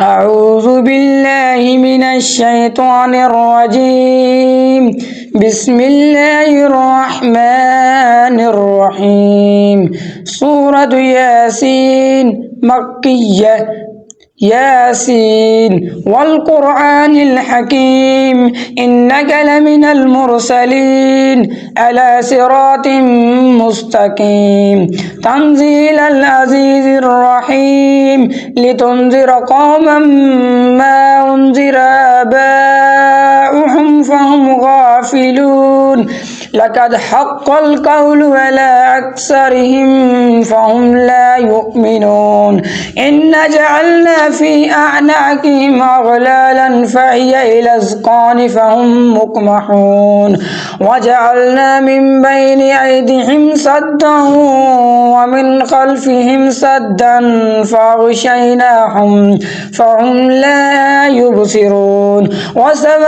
أعوذ بالله من الشيطان الرجيم. بسم الله الرحمن الرحيم. سورة ياسين مكية. ياسين والقرآن الحكيم إنك لمن المرسلين على صراط مستقيم تنزيل العزيز الرحيم لتنذر قوما ما أنذر آباؤهم فهم غافلون لقد حق القول على أكثرهم فهم لا يؤمنون إن جعلنا في أعناقهم أغلالا فهي إلى الأذقان فهم مقمحون وجعلنا من بين أيديهم سدا ومن خلفهم سدا فأغشيناهم فهم لا يبصرون وسواء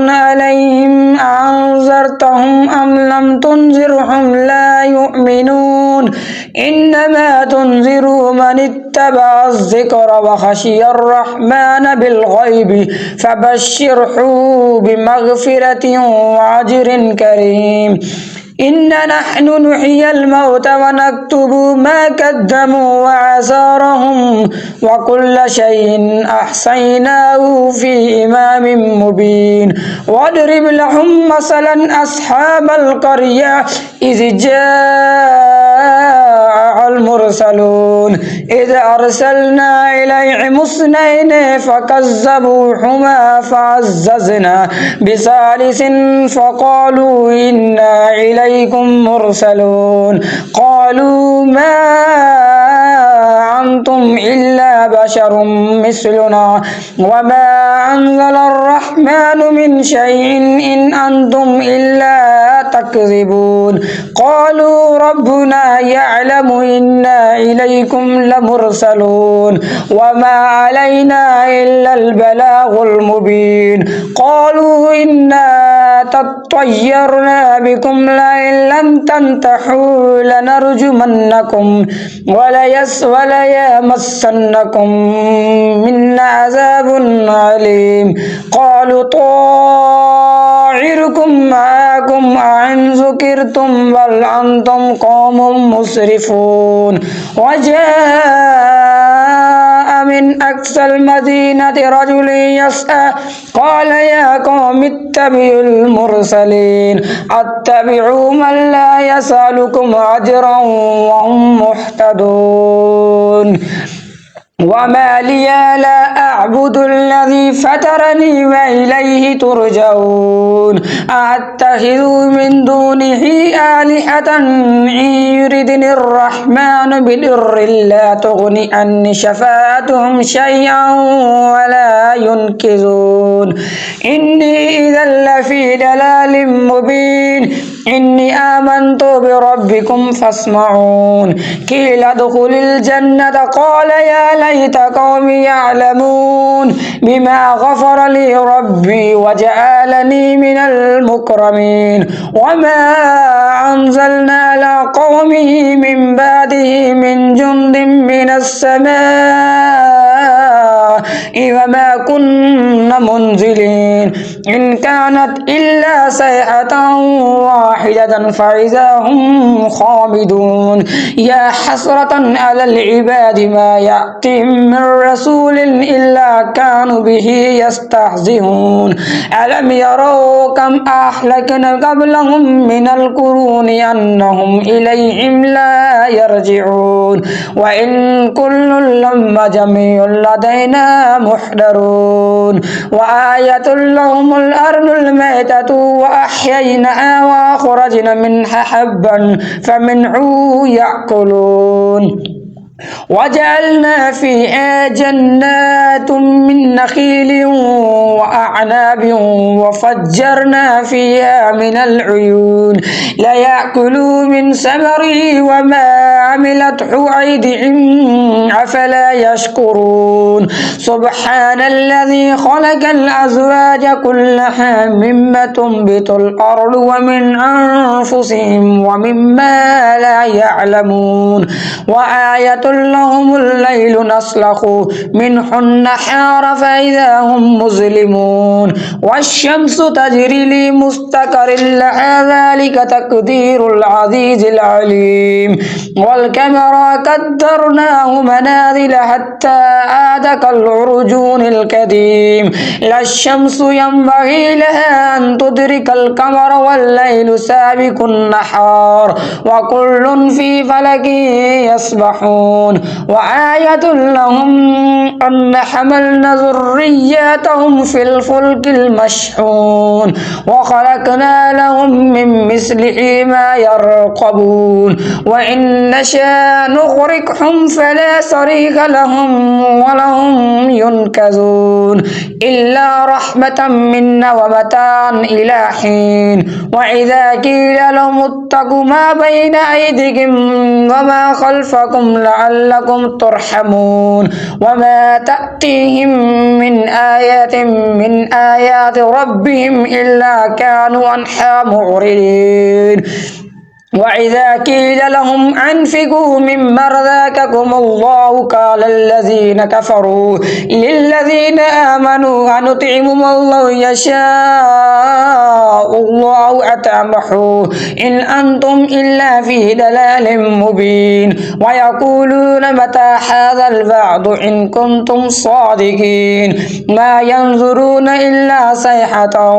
عليهم أنذرتهم أم لم تنذرهم لا يؤمنون إنما تنذر من اتبع الذكر وخشي الرحمن بالغيب فبشره بمغفرة وأجر كريم إنا نحن نحيي الموتى ونكتب ما قدموا وآثارهم وكل شيء أحصيناه في إمام مبين واضرب لهم مثلا أصحاب القرية إذ جاء المرسلون إذ أرسلنا إليهم اثنين فكذبوهما فعززنا بثالث فقالوا إنا إليكم مرسلون قالوا ما أنتم إلا بشر مثلنا وما أنزل الرحمن من شيء إن أنتم إلا تكذبون قالوا ربنا يعلم إنا إليكم لمرسلون وما علينا إلا البلاغ المبين قالوا إنا تطيرنا بكم لئن لم تنتهوا لنرجمنكم وليمسنكم منا عذاب عليم قالوا طائركم معكم أئن ذكرتم بل أنتم قوم مسرفون وجاء من أقصى المدينة رجل يسعى قال يا قوم اتبعوا المرسلين اتبعوا من لا يسألكم أجرا وهم مهتدون وما لي لا أعبد الذي فطرني وإليه ترجعون أتخذ من دونه آلهة إن يردني الرحمن بضر لا تغني عني شفاعتهم شيئا ولا ينقذون إني إذا لفي ضلال مبين إني آمنت بربكم فاسمعون قيل ادخل الجنة قال يا ليت قومي يعلمون بما غفر لي ربي وجعلني من المكرمين وما أنزلنا على قومه من بعده من جند من السماء وما كنا منزلين إن كانت إلا صيحة واحدة فإذا هم خامدون يا حسرة على العباد ما يأتيهم من رسول إلا كانوا به يستهزئون ألم يروا كم أهلكنا قبلهم من القرون أنهم إليهم لا يرجعون وإن كل لما جميع لدينا محضرون وآية لهم الأرض الميتة وأحييناها وأخرجنا منها حبا فمنه يأكلون وجعلنا فيها جنات من نخيل وأعناب وفجرنا فيها من العيون ليأكلوا من ثمره وما عملته أيديهم أفلا يشكرون سبحان الذي خلق الأزواج كلها مما تنبت الأرض ومن أنفسهم ومما لا يعلمون وآية لهم الليل نسلخ منه النهار فإذا هم مظلمون والشمس تجري لمستقر لها ذلك تقدير العزيز العليم والقمر قدرناه منازل حتى عاد كالعرجون القديم لا الشمس ينبغي لها أن تدرك القمر والليل سابق النهار وكل في فلك يسبحون وآية لهم أن حملنا ذرياتهم في الفلك المشحون وخلقنا لهم من مثله ما يركبون وإن نشاء نغرقهم فلا صريخ لهم ولهم ينقذون إلا رحمة منا ومتاعا إلى حين وإذا قيل لهم اتقوا ما بين أيديكم وما خلفكم لعلكم ترحمون وما تأتيهم من آية من آيات ربهم إلا كانوا عنها معرضين وإذا قيل لهم أنفقوا مما رزقكم الله قال الذين كفروا للذين آمنوا أنطعم من يشاء الله أطعمه إن أنتم إلا في ضلال مبين ويقولون متى هذا الوعد إن كنتم صادقين ما ينظرون إلا صيحة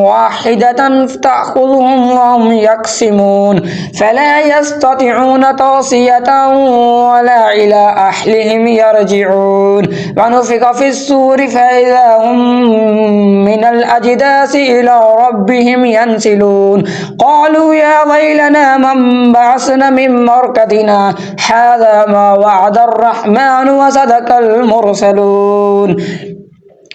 واحدة تأخذهم وهم يقسمون فلا يستطيعون توصية ولا إلى أهلهم يرجعون ونفخ في الصور فإذا هم من الأجداث إلى ربهم ينسلون قالوا يا ويلنا من بعثنا من مرقدنا هذا ما وعد الرحمن وصدق المرسلون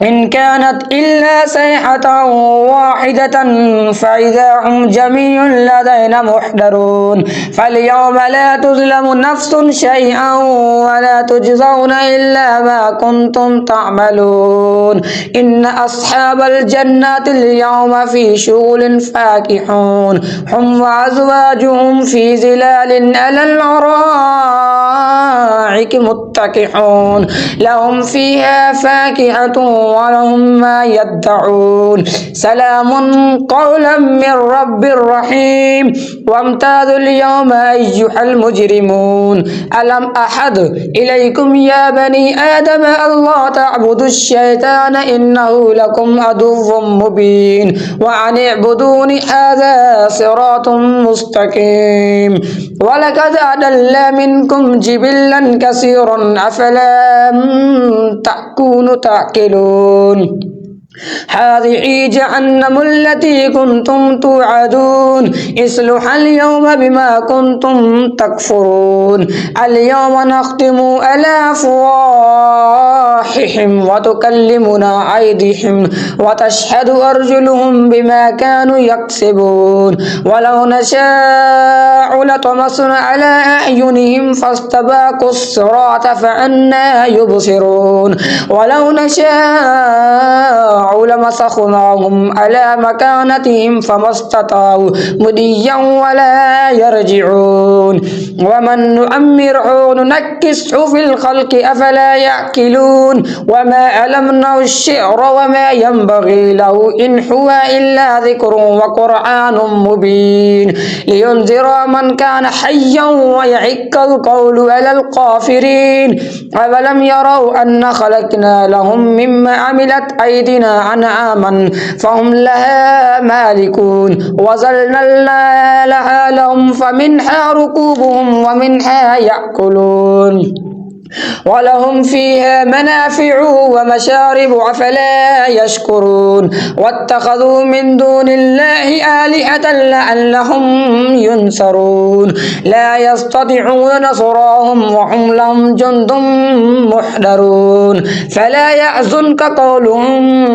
إن كانت إلا صيحة واحدة فإذا هم جميع لدينا محضرون فاليوم لا تظلم نفس شيئا ولا تجزون إلا ما كنتم تعملون إن أصحاب الجنة اليوم في شغل فاكهون هم وأزواجهم في ظلال على الأرائك متكئون لهم فيها فاكهة ولهم ما يدعون سلام قولا من رب رحيم وامتازوا اليوم أيها المجرمون ألم أحد إليكم يا بني آدم ألا تعبدوا الشيطان إنه لكم عدو مبين وأن اعبدوني هذا صراط مستقيم ولقد أضل منكم جبلا كثيرا أفلا تكونوا تعقلون هذه جهنم التي كنتم توعدون اصلوها اليوم بما كنتم تكفرون اليوم نختم على أفواههم وتكلمنا أيديهم وتشهد أرجلهم بما كانوا يكسبون ولو نشاء لطمسنا على أعينهم فاستباقوا الصراط فأنى يبصرون ولو نشاء لمسخناهم على مكانتهم فما استطاعوا مضيا ولا يرجعون ومن نؤمره ننكسه في الخلق أفلا يأكلون وما علمناه الشعر وما ينبغي له إن هو إلا ذكر وقرآن مبين لينذر من كان حيا ويحق القول على الكافرين أولم يروا أن خلقنا لهم مما عملت أيدينا أنعاما فهم لها مالكون وظللنا لها لهم فمنها ركوبهم ومنها يأكلون ولهم فيها منافع ومشارب أفلا يشكرون واتخذوا من دون الله آلهة لعلهم ينصرون لا يستطيعون نصرهم وهم لهم جند محضرون فلا يحزنك قولهم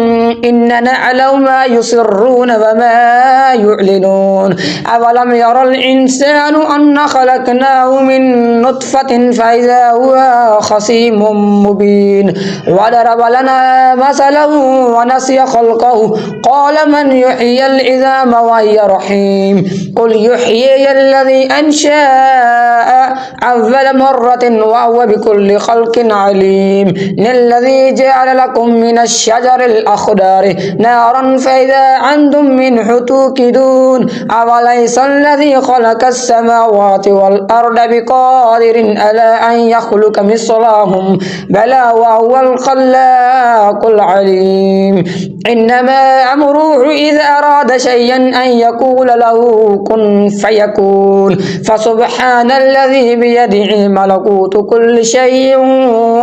إننا نعلم ما يسرون وما يعلنون أولم يرى الإنسان أن خلقناه من نطفة فإذا هو خصيم مبين وضرب لنا مثلا ونسي خلقه قال من يحيي العظام وهي رحيم قل يحيي الذي أنشأ أول مرة وهو بكل خلق عليم الذي جعل لكم من الشجر الأخضر نارا فإذا أنتم منه توقدون أوليس الذي خلق السماوات والأرض بقادر على أن يخلق مثلهم بلى وهو الخلاق العليم إنما أمره إذا أراد شيئا أن يقول له كن فيكون فسبحان الذي بيده ملكوت كل شيء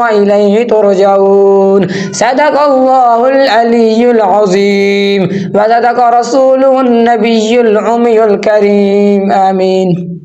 وإليه ترجعون صدق الله العلي العظيم وصدق رسوله النبي الأمي الكريم آمين.